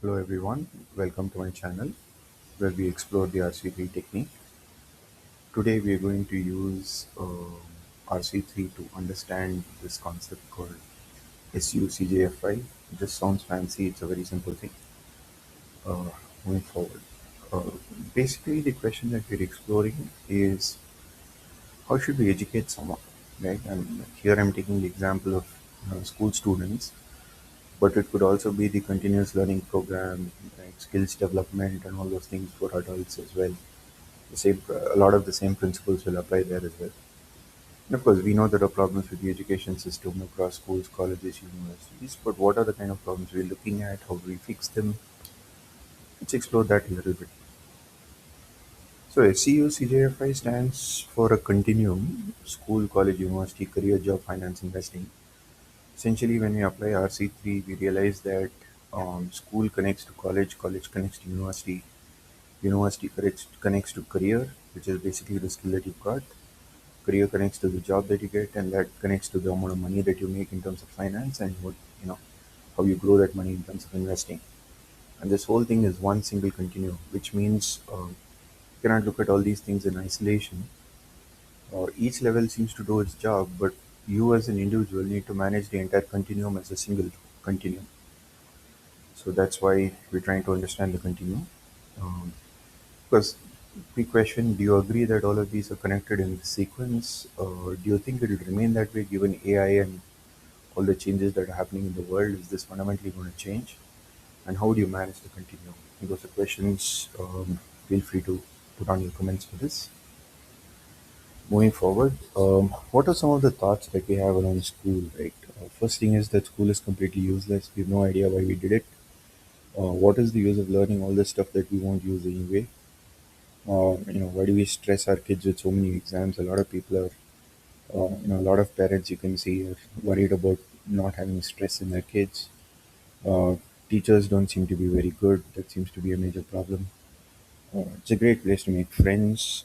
Hello everyone, welcome to my channel where we explore the RC3 technique. Today we are going to use RC3 to understand this concept called SCUCJFI. It just sounds fancy, it's a very simple thing. Uh, Moving forward, uh, basically the question that we're exploring is how should we educate someone, right? And here I'm taking the example of school students, but it could also be the continuous learning program, right? Skills development, and all those things for adults as well. A lot of the same principles will apply there as well. And of course, we know there are problems with the education system across schools, colleges, universities. But what are the kind of problems we're looking at? How do we fix them? Let's explore that a little bit. So, SCU CJFI stands for a continuum: school, college, university, career, job, finance, investing. Essentially, when we apply RC3, we realize that school connects to college, college connects to university, university connects to career, which is basically the skill that you've got. Career connects to the job that you get, and that connects to the amount of money that you make in terms of finance and what you know how you grow that money in terms of investing. And this whole thing is one single continuum, which means you cannot look at all these things in isolation. Each level seems to do its job, but you as an individual need to manage the entire continuum as a single continuum. So that's why we're trying to understand the continuum. Because quick question: do you agree that all of these are connected in sequence, or do you think it will remain that way given AI and all the changes that are happening in the world? Is this fundamentally going to change? And how do you manage the continuum? Those are questions. Feel free to put on your comments for this. Moving forward, what are some of the thoughts that we have around school? Right. First thing is that school is completely useless. We have no idea why we did it. What is the use of learning all the stuff that we won't use anyway? Why do we stress our kids with so many exams? A lot of people are, a lot of parents you can see are worried about not having stress in their kids. Uh, Teachers don't seem to be very good. That seems to be a major problem. It's a great place to make friends,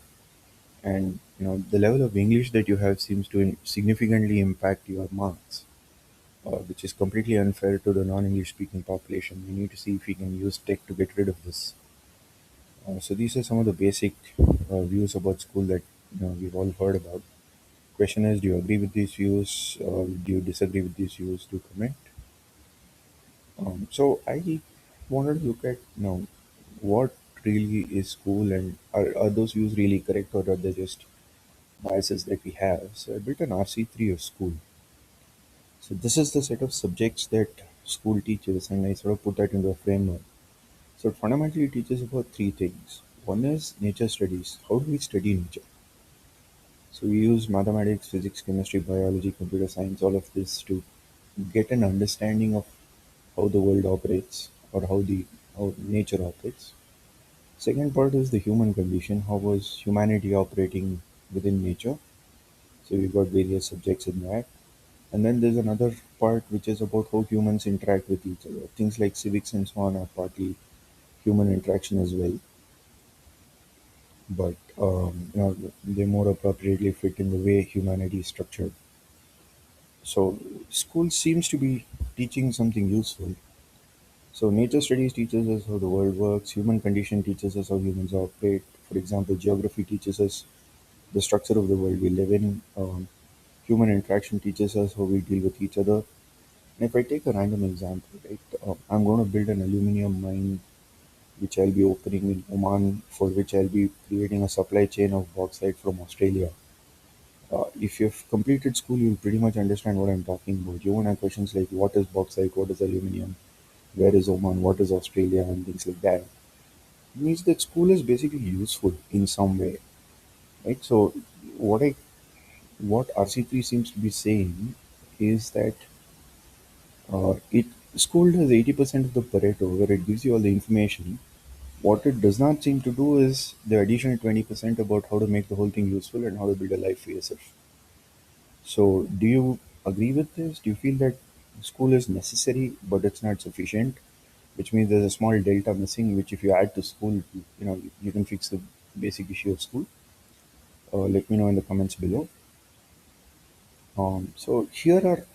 and the level of English that you have seems to significantly impact your marks, which is completely unfair to the non-English speaking population. We need to see if we can use tech to get rid of this. So these are some of the basic views about school that we've all heard about. Question is, do you agree with these views? Do you disagree with these views? Do comment. So I wanted to look at what really is school, and are those views really correct, or are they just biases that we have? So I built an RC3 of school. So this is the set of subjects that school teaches, and I sort of put that into a framework. So it fundamentally teaches about three things. One is nature studies. How do we study nature? So we use mathematics, physics, chemistry, biology, computer science, all of this to get an understanding of how the world operates, or how nature operates. Second part is the human condition. How was humanity operating within nature? So we've got various subjects in that. And then there's another part which is about how humans interact with each other. Things like civics and so on are partly human interaction as well, but they more appropriately fit in the way humanity is structured. So school seems to be teaching something useful. So nature studies teaches us how the world works. Human condition teaches us how humans operate. For example, geography teaches us the structure of the world we live in. Human interaction teaches us how we deal with each other. And if I take a random example, right, I'm going to build an aluminum mine which I'll be opening in Oman, for which I'll be creating a supply chain of bauxite from Australia. If you've completed school, you'll pretty much understand what I'm talking about. You won't have questions like what is bauxite, what is aluminum, where is Oman, what is Australia, and things like that. It means that school is basically useful in some way, right? So what I what RC3 seems to be saying is that it school does 80% of the Pareto, where it gives you all the information. What it does not seem to do is the additional 20% about how to make the whole thing useful and how to build a life for yourself. So, do you agree with this? Do you feel that school is necessary but it's not sufficient? Which means there's a small delta missing, which if you add to school, you can fix the basic issue of school. Let me know in the comments below. So here are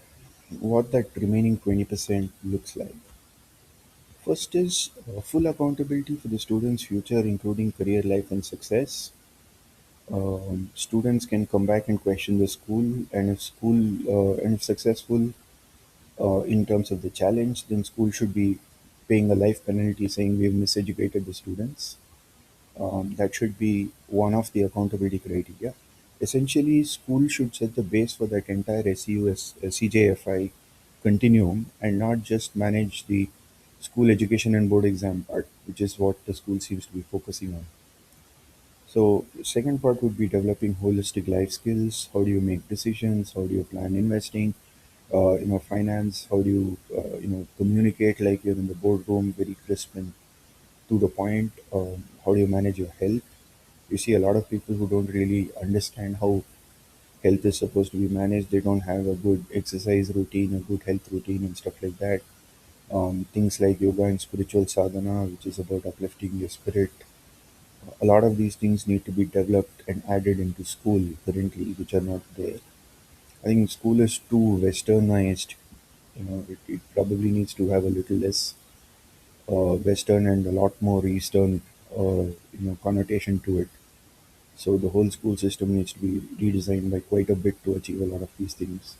what that remaining 20% looks like. First is full accountability for the student's future, including career life and success. Students can come back and question the school, and if successful in terms of the challenge, then school should be paying a life penalty saying we've miseducated the students. That should be one of the accountability criteria. Essentially, school should set the base for that entire SCUCJFI continuum and not just manage the school education and board exam part, which is what the school seems to be focusing on. So, second part would be developing holistic life skills. How do you make decisions? How do you plan investing? Finance. How do you communicate like you're in the boardroom, very crisp and to the point? How do you manage your health? You see a lot of people who don't really understand how health is supposed to be managed. They don't have a good exercise routine, a good health routine, and stuff like that. Things like yoga and spiritual sadhana, which is about uplifting your spirit. A lot of these things need to be developed and added into school currently, which are not there. I think school is too westernized. It probably needs to have a little less western and a lot more eastern, connotation to it. So the whole school system needs to be redesigned by quite a bit to achieve a lot of these things.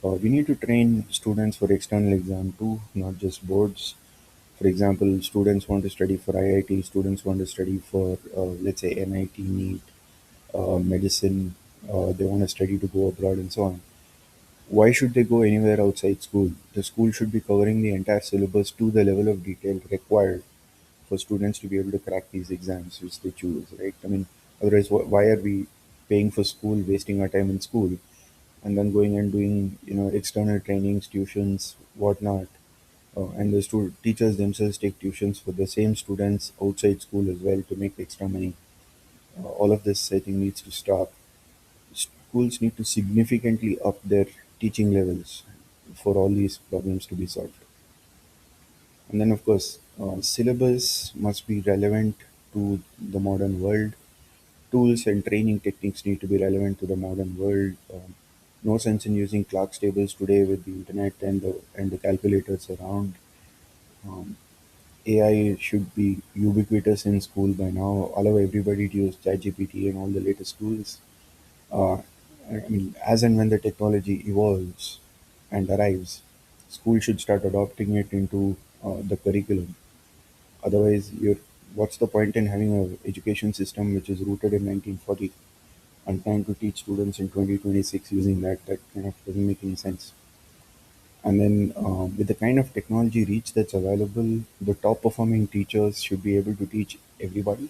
We need to train students for external exam too, not just boards. For example, students want to study for IIT, students want to study for, let's say, NIT, NEET, medicine, they want to study to go abroad and so on. Why should they go anywhere outside school? The school should be covering the entire syllabus to the level of detail required for students to be able to crack these exams which they choose, right? I mean, otherwise, why are we paying for school, wasting our time in school, and then going and doing, external trainings, tuitions, whatnot? And the teachers themselves take tuitions for the same students outside school as well to make extra money. All of this, I think, needs to stop. Schools need to significantly up their teaching levels for all these problems to be solved. And then, of course, syllabus must be relevant to the modern world. Tools and training techniques need to be relevant to the modern world. No sense in using Clark's tables today with the internet and the calculators around. Um, AI should be ubiquitous in school by now. Allow everybody to use ChatGPT and all the latest tools. Uh, I mean, as and when the technology evolves and arrives, school should start adopting it into the curriculum. Otherwise, what's the point in having an education system which is rooted in 1940 and trying to teach students in 2026 using that? That kind of doesn't make any sense. And then, with the kind of technology reach that's available, the top performing teachers should be able to teach everybody.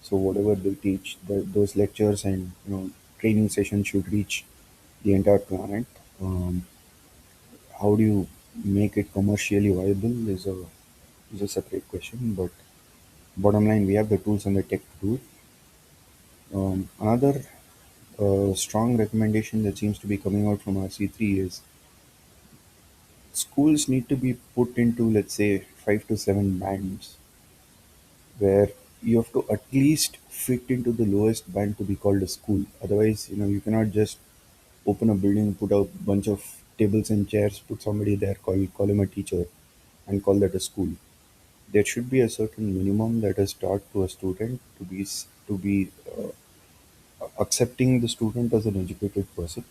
So whatever they teach, those lectures and training sessions should reach the entire planet. Um, how do you make it commercially viable is a separate question. But bottom line, we have the tools and the tech to do it. Another strong recommendation that seems to be coming out from RC3 is schools need to be put into, let's say, 5 to 7 bands where you have to at least fit into the lowest band to be called a school. Otherwise, you cannot just open a building, put a bunch of tables and chairs, put somebody there, call him a teacher, and call that a school. There should be a certain minimum that is taught to a student to be accepting the student as an educated person.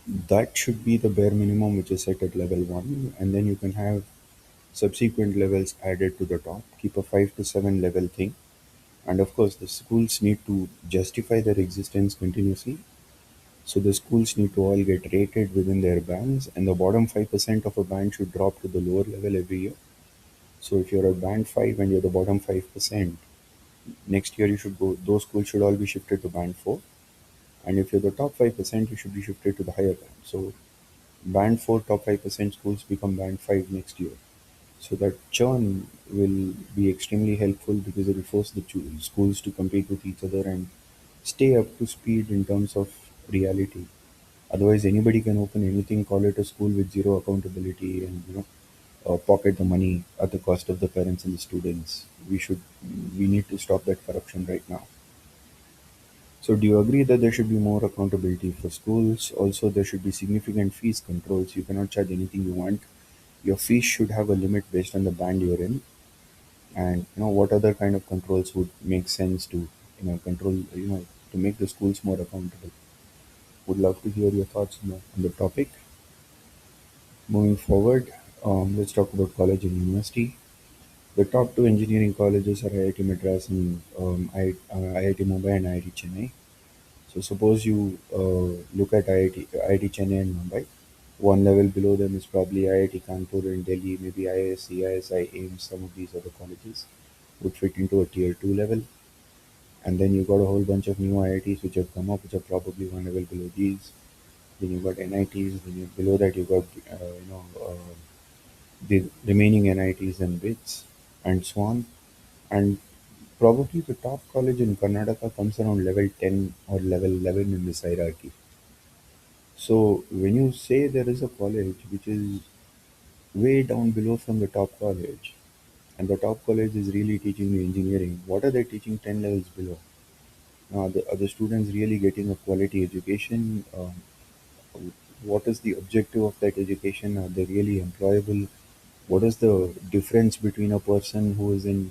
That should be the bare minimum which is set at level one, and then you can have subsequent levels added to the top. Keep a 5 to 7 level thing, and of course, the schools need to justify their existence continuously. So the schools need to all get rated within their bands, and the bottom 5% of a band should drop to the lower level every year. So if you're at band 5 and you're the bottom 5%, next year you should go. Those schools should all be shifted to band 4, and if you're the top 5%, you should be shifted to the higher band. So band 4 top 5% schools become band 5 next year. So that churn will be extremely helpful because it will force the schools to compete with each other and stay up to speed in terms of reality. Otherwise, anybody can open anything, call it a school with zero accountability, and pocket the money at the cost of the parents and the students. We need to stop that corruption right now. So, do you agree that there should be more accountability for schools? Also, there should be significant fees controls. You cannot charge anything you want. Your fees should have a limit based on the band you're in, and what other kind of controls would make sense to control, to make the schools more accountable. Would love to hear your thoughts on the topic. Moving forward, let's talk about college and university. The top two engineering colleges are IIT Madras and IIT Mumbai and IIT Chennai. So suppose you look at IIT Chennai and Mumbai. One level below them is probably IIT Kanpur in Delhi, maybe IISc, ISI, AIMS, some of these other colleges would fit into a tier 2 level. And then you got a whole bunch of new IITs which have come up, which are probably one level below these. Then you got NITs. Then below that you got the remaining NITs and BITS and so on. And probably the top college in Karnataka comes around level 10 or level 11 in this hierarchy. So when you say there is a college which is way down below from the top college, and the top college is really teaching you engineering, what are they teaching 10 levels below? Now, are the students really getting a quality education? What is the objective of that education? Are they really employable? What is the difference between a person who is in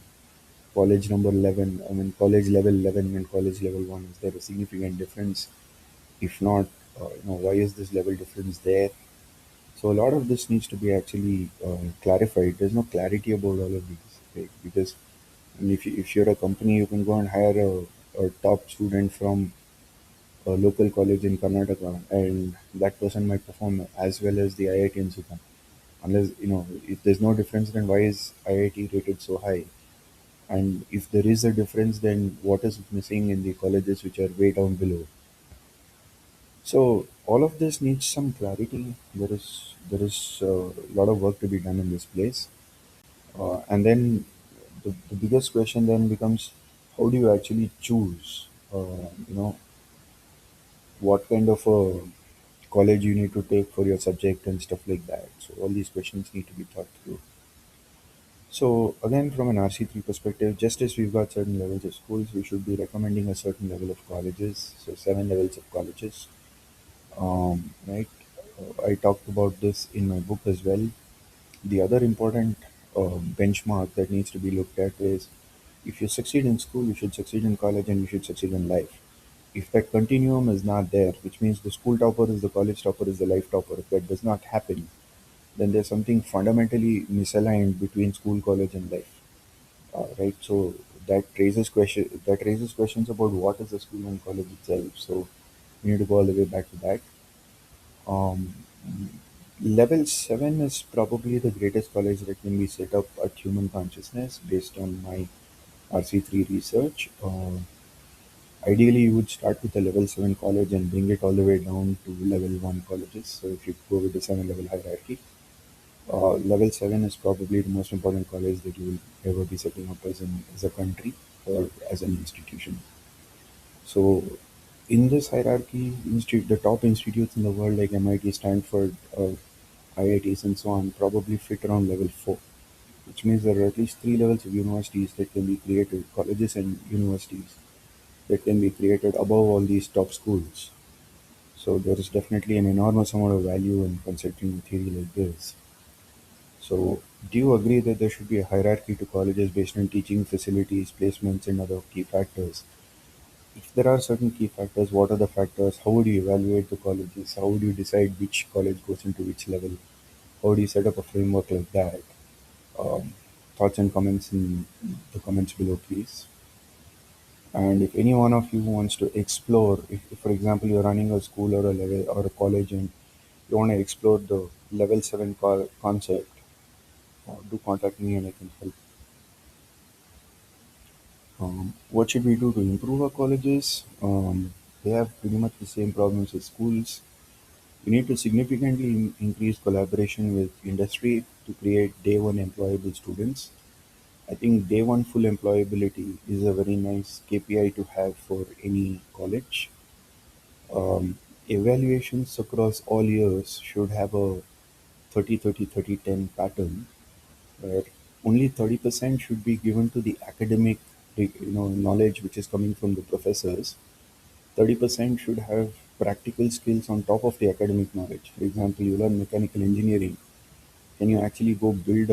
college number 11, I mean, college level 11 and college level 1? Is there a significant difference? If not, why is this level difference there? So a lot of this needs to be actually clarified. There's no clarity about all of these, right? Because if you're a company, you can go and hire a top student from a local college in Karnataka, and that person might perform as well as the IIT in Supa. Unless, if there's no difference, then why is IIT rated so high? And if there is a difference, then what is missing in the colleges which are way down below? So all of this needs some clarity. There is a lot of work to be done in this place, and then the biggest question then becomes, how do you actually choose? What kind of a college you need to take for your subject and stuff like that. So all these questions need to be thought through. So again, from an RC3 perspective, just as we've got certain levels of schools, we should be recommending a certain level of colleges. So 7 levels of colleges, right? I talked about this in my book as well. The other important benchmark that needs to be looked at is, if you succeed in school, you should succeed in college, and you should succeed in life. If that continuum is not there, which means the school topper is the college topper is the life topper, if that does not happen, then there's something fundamentally misaligned between school, college, and life. Right? So that raises questions about what is the school and college itself. So we need to go all the way back to that. Um, Level 7 is probably the greatest college that can be set up at human consciousness based on my RC3 research. Ideally, you would start with a level 7 college and bring it all the way down to level 1 colleges. So if you go with the 7 level hierarchy, level 7 is probably the most important college that you will ever be setting up as a country or as an institution. So in this hierarchy, the top institutes in the world like MIT, Stanford, IITs, and so on probably fit around level 4, which means there are at least 3 levels of universities that can be created, colleges and universities that can be created above all these top schools. So there is definitely an enormous amount of value in considering a theory like this. So do you agree that there should be a hierarchy to colleges based on teaching facilities, placements, and other key factors? If there are certain key factors, what are the factors? How would you evaluate the colleges? How would you decide which college goes into which level? How do you set up a framework like that? Um, Thoughts and comments in the comments below, please. And if any one of you wants to explore, if for example you're running a school or a level or a college and you want to explore the level 7 concept, do contact me and I can help. What should we do to improve our colleges? They have pretty much the same problems as schools. We need to significantly increase collaboration with industry to create day one employable students. I think day one full employability is a very nice KPI to have for any college. Evaluations across all years should have a 30-30-30-10 pattern where only 30% should be given to the academic knowledge which is coming from the professors. 30% should have practical skills on top of the academic knowledge. For example, you learn mechanical engineering. Can you actually go build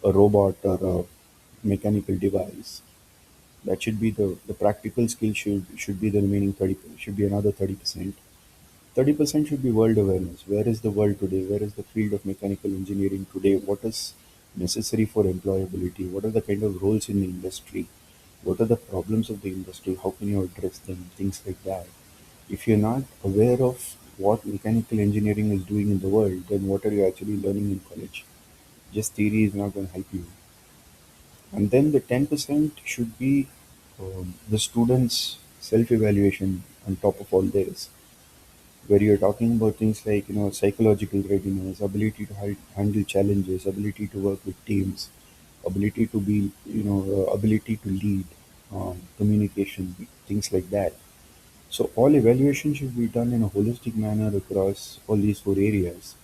a robot or a mechanical device? That should be the practical skill should be the remaining 30, should be another 30%. 30% should be world awareness. Where is the world today? Where is the field of mechanical engineering today? What is necessary for employability? What are the kind of roles in the industry? What are the problems of the industry? How can you address them? Things like that. If you're not aware of what mechanical engineering is doing in the world, then what are you actually learning in college? Just theory is not going to help you. And then the 10% should be the students' self-evaluation on top of all this, where you're talking about things like psychological readiness, ability to handle challenges, ability to work with teams, ability to be ability to lead, communication, things like that. So all evaluation should be done in a holistic manner across all these four areas.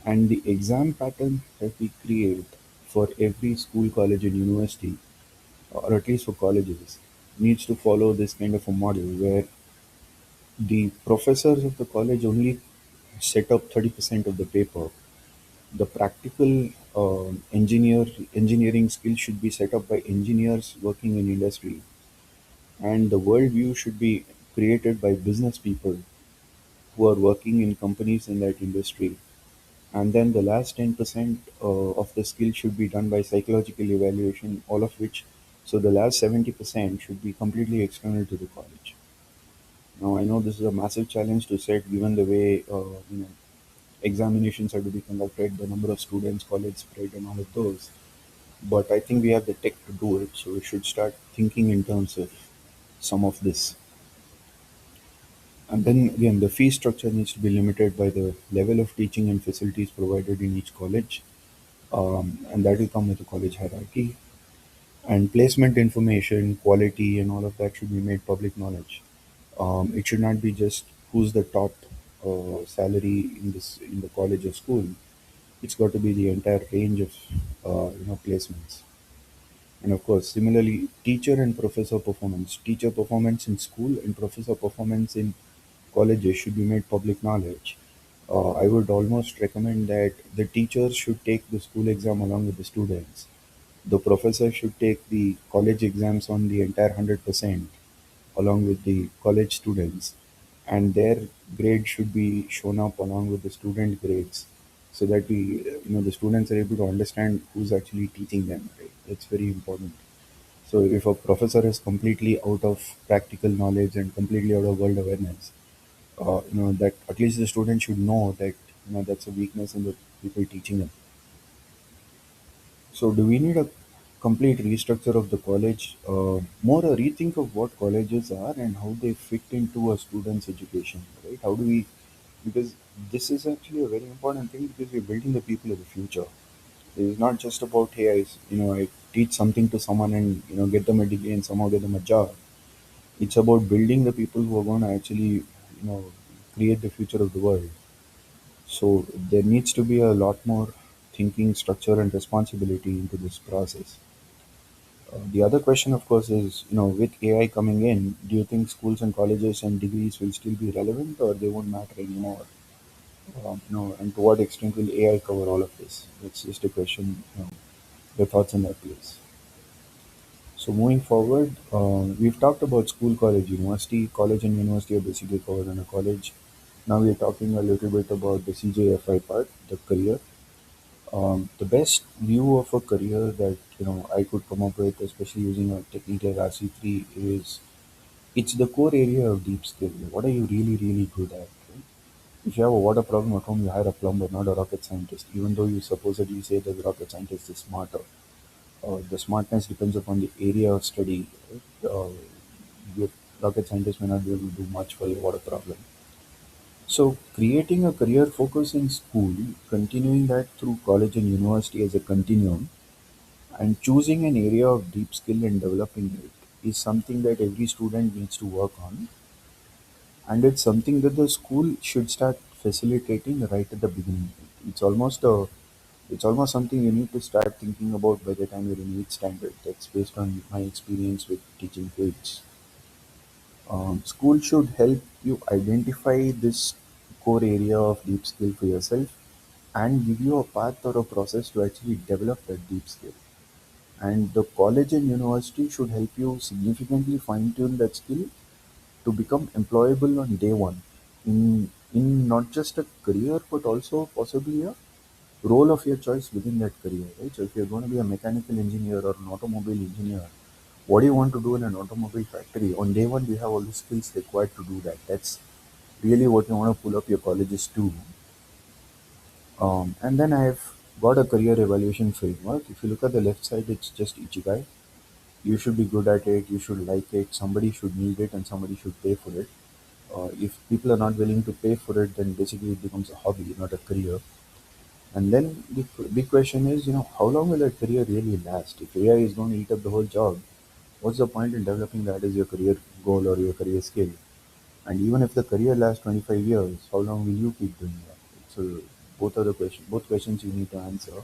And the exam pattern that we create for every school, college, and university, or at least for colleges, needs to follow this kind of a model where the professors of the college only set up 30% of the paper. The practical engineering skills should be set up by engineers working in industry, and the worldview should be created by business people who are working in companies in that industry. And then the last 10% of the skill should be done by psychological evaluation, all of which, so the last 70% should be completely external to the college. Now, I know this is a massive challenge to set given the way examinations are to be conducted, the number of students, college spread, and all of those. But I think we have the tech to do it, so we should start thinking in terms of some of this. And then again, the fee structure needs to be limited by the level of teaching and facilities provided in each college, and that will come with a college hierarchy. And placement information, quality, and all of that should be made public knowledge. It should not be just who's the top salary in the college or school. It's got to be the entire range of placements. And of course, similarly, teacher and professor performance. Teacher performance in school and professor performance in colleges should be made public knowledge. I would almost recommend that the teachers should take the school exam along with the students. The professor should take the college exams on the entire 100% along with the college students, and their grade should be shown up along with the student grades, so that the students are able to understand who's actually teaching them. Right? That's very important. So if a professor is completely out of practical knowledge and completely out of world awareness, that at least the student should know that that's a weakness in the people teaching them. So, do we need a complete restructure of the college, more a rethink of what colleges are and how they fit into a student's education, right? How do we, because this is actually a very important thing because we're building the people of the future. It's not just about, hey, I teach something to someone and, get them a degree and somehow get them a job. It's about building the people who are going to actually, create the future of the world. So there needs to be a lot more thinking, structure, and responsibility into this process. The other question, of course, is with AI coming in, do you think schools and colleges and degrees will still be relevant, or they won't matter anymore? And to what extent will AI cover all of this? It's just a question. The thoughts on that, please. So moving forward, we've talked about school, college, university. College and university are basically covered in a college. Now we're talking a little bit about the CJFI part, the career. The best view of a career that I could come up with, especially using a technique like RC3, is it's the core area of deep skill. What are you really, really good at? Right? If you have a water problem at home, you hire a plumber, not a rocket scientist. Even though you supposedly say that the rocket scientist is smarter, the smartness depends upon the area of study. Right? Your rocket scientist may not be able to do much for your water problem. So, creating a career focus in school, continuing that through college and university as a continuum, and choosing an area of deep skill and developing it is something that every student needs to work on, and it's something that the school should start facilitating right at the beginning. It's almost a it's almost something you need to start thinking about by the time you're in 8th standard. That's based on my experience with teaching kids. School should help you identify this core area of deep skill for yourself, and give you a path or a process to actually develop that deep skill. And the college and university should help you significantly fine tune that skill to become employable on day one in not just a career but also possibly a role of your choice within that career, right? So if you're going to be a mechanical engineer or an automobile engineer, what do you want to do in an automobile factory? On day one, we have all the skills required to do that. That's really what you want to pull up your colleges to. And then I've got a career evaluation framework. If you look at the left side, it's just Ichigai. You should be good at it, you should like it, somebody should need it, and somebody should pay for it. If people are not willing to pay for it, then basically it becomes a hobby, not a career. And then the big question is, how long will that career really last? If AI is going to eat up the whole job, what's the point in developing that as your career goal or your career skill? And even if the career lasts 25 years, how long will you keep doing that? So both questions you need to answer.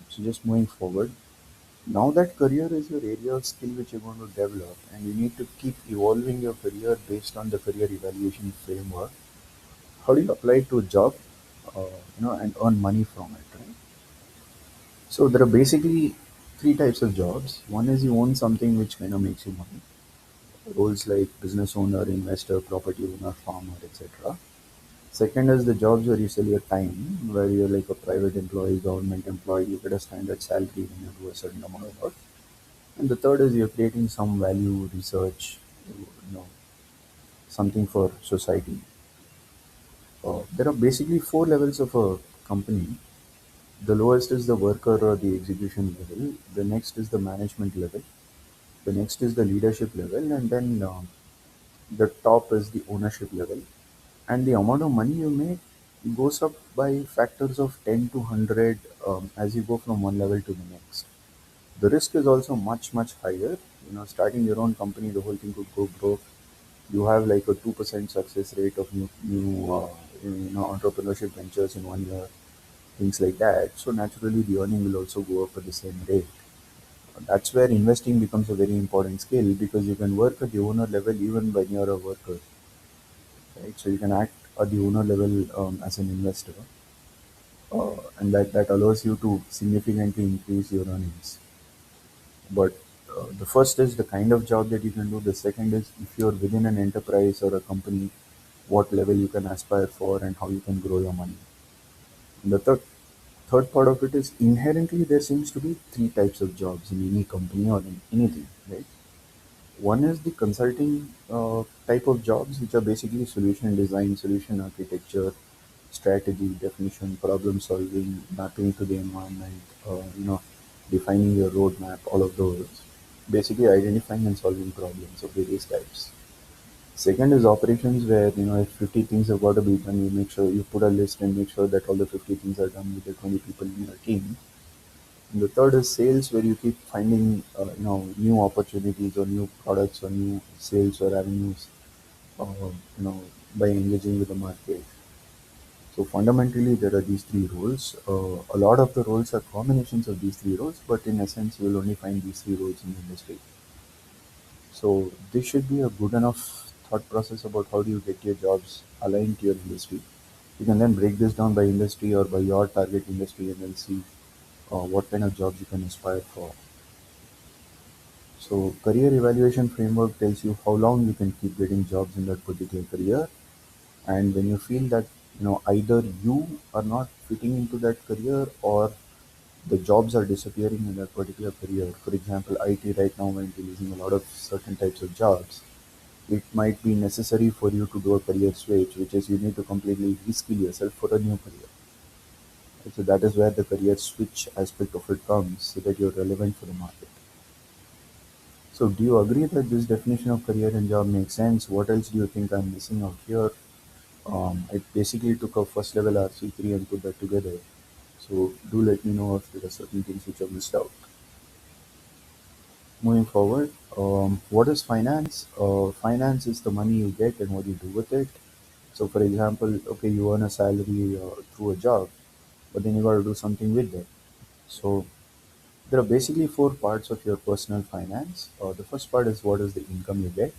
So just moving forward, now that career is your area of skill which you're going to develop, and you need to keep evolving your career based on the career evaluation framework. How do you apply it to a job, and earn money from it, right? So there are basically three types of jobs. One is you own something which kind of makes you money. Roles like business owner, investor, property owner, farmer, etc. Second is the jobs where you sell your time, where you're like a private employee, government employee, you get a standard salary when you do a certain amount of work. And the third is you're creating some value, research, know, something for society. There are basically four levels of a company. The lowest is the worker or the execution level. The next is the management level. The next is the leadership level, and then the top is the ownership level. And the amount of money you make goes up by factors of 10 to 100 as you go from one level to the next. The risk is also much, much higher. Starting your own company, the whole thing could go broke. You have like a 2% success rate of new entrepreneurship ventures in 1 year, things like that. So naturally, the earning will also go up at the same rate. That's where investing becomes a very important skill because you can work at the owner level even when you're a worker, right? So you can act at the owner level as an investor, and that allows you to significantly increase your earnings. But the first is the kind of job that you can do. The second is if you're within an enterprise or a company, what level you can aspire for and how you can grow your money. And the third part of it is inherently there seems to be three types of jobs in any company or in anything, right? One is the consulting type of jobs, which are basically solution design, solution architecture, strategy, definition, problem solving, mapping to the environment, defining your roadmap, all of those. Basically, identifying and solving problems of various types. Second is operations, where if 50 things have got to be done, you make sure you put a list and make sure that all the 50 things are done with the 20 people in your team. And the third is sales, where you keep finding new opportunities or new products or new sales or avenues, you know, by engaging with the market. So fundamentally, there are these three roles. A lot of the roles are combinations of these three roles, but in essence, you will only find these three roles in the industry. So this should be a good enough thought process about how do you get your jobs aligned to your industry. You can then break this down by industry or by your target industry and then see what kind of jobs you can aspire for. So career evaluation framework tells you how long you can keep getting jobs in that particular career. And when you feel that either you are not fitting into that career or the jobs are disappearing in that particular career. For example, IT right now might be losing a lot of certain types of jobs. It might be necessary for you to do a career switch, which is you need to completely reskill yourself for a new career. So that is where the career switch aspect of it comes, so that you're relevant for the market. So do you agree that this definition of career and job makes sense? What else do you think I'm missing out here? I basically took a first level RC3 and put that together. So do let me know if there are certain things which are missed out. Moving forward, what is finance? Finance is the money you get and what you do with it. So, for example, okay, you earn a salary through a job, but then you got to do something with it. So, there are basically four parts of your personal finance. The first part is what is the income you get.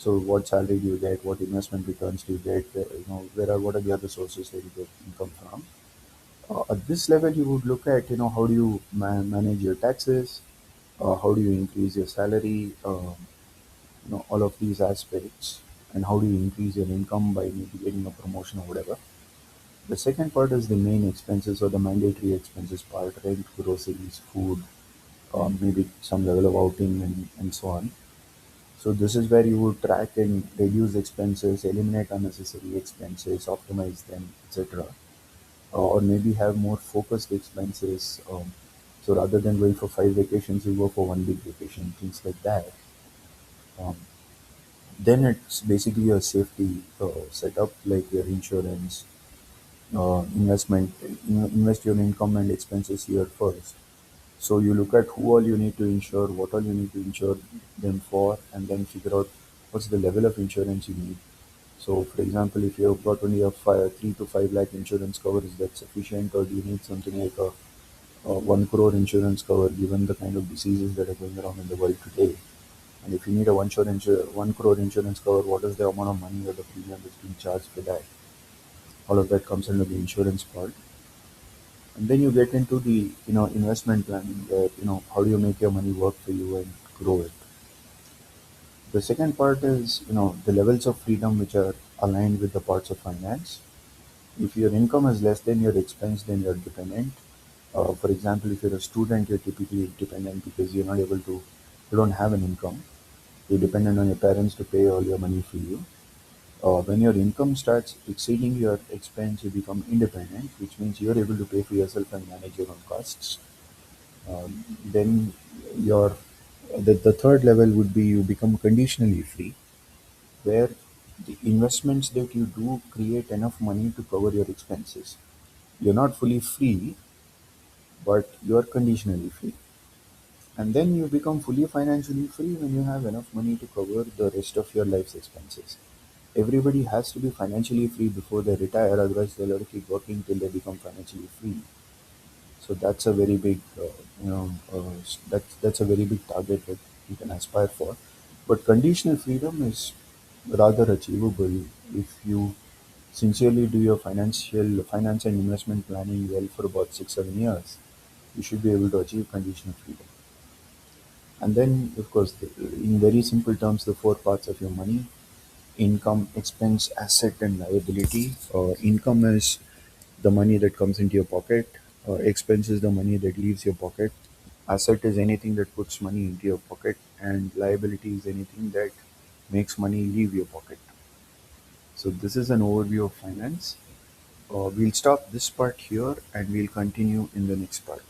So what salary do you get? What investment returns do you get? What are the other sources that you get income from? At this level, you would look at, how do you manage your taxes? How do you increase your salary? All of these aspects, and how do you increase your income by maybe getting a promotion or whatever. The second part is the main expenses or the mandatory expenses part: rent, groceries, food, maybe some level of outing, and so on. So this is where you would track and reduce expenses, eliminate unnecessary expenses, optimize them, etc. Or maybe have more focused expenses. So rather than going for 5 vacations, you go for one big vacation, things like that. Um, then it's basically a safety setup, like your insurance, investment. Invest your income and expenses here first. So you look at who all you need to insure, what all you need to insure them for, and then figure out what's the level of insurance you need. So, for example, if you've got only a 3 to 5 lakh insurance cover, is that sufficient, or do you need something like a 1 crore insurance cover, given the kind of diseases that are going around in the world today? And if you need a 1 crore insurance cover, what is the amount of money or the premium that's being charged for that? All of that comes under the insurance part. And then you get into the investment planning, where how do you make your money work for you and grow it. The second part is the levels of freedom which are aligned with the parts of finance. If your income is less than your expense, then you're dependent. For example, if you're a student, you're typically dependent because you're not able to, you don't have an income. You're dependent on your parents to pay all your money for you. When your income starts exceeding your expense, you become independent, which means you're able to pay for yourself and manage your own costs. Then your the third level would be you become conditionally free, where the investments that you do create enough money to cover your expenses. You're not fully free, but you're conditionally free. And then you become fully financially free when you have enough money to cover the rest of your life's expenses. Everybody has to be financially free before they retire, otherwise they'll have to keep working till they become financially free. So that's a very big, that's a very big target that you can aspire for. But conditional freedom is rather achievable if you sincerely do your finance and investment planning well for about 6 7 years. You should be able to achieve conditional freedom. And then, of course, in very simple terms, the four parts of your money: income, expense, asset, and liability. Income is the money that comes into your pocket. Expense is the money that leaves your pocket. Asset is anything that puts money into your pocket, and liability is anything that makes money leave your pocket. So this is an overview of finance. We'll stop this part here and we'll continue in the next part.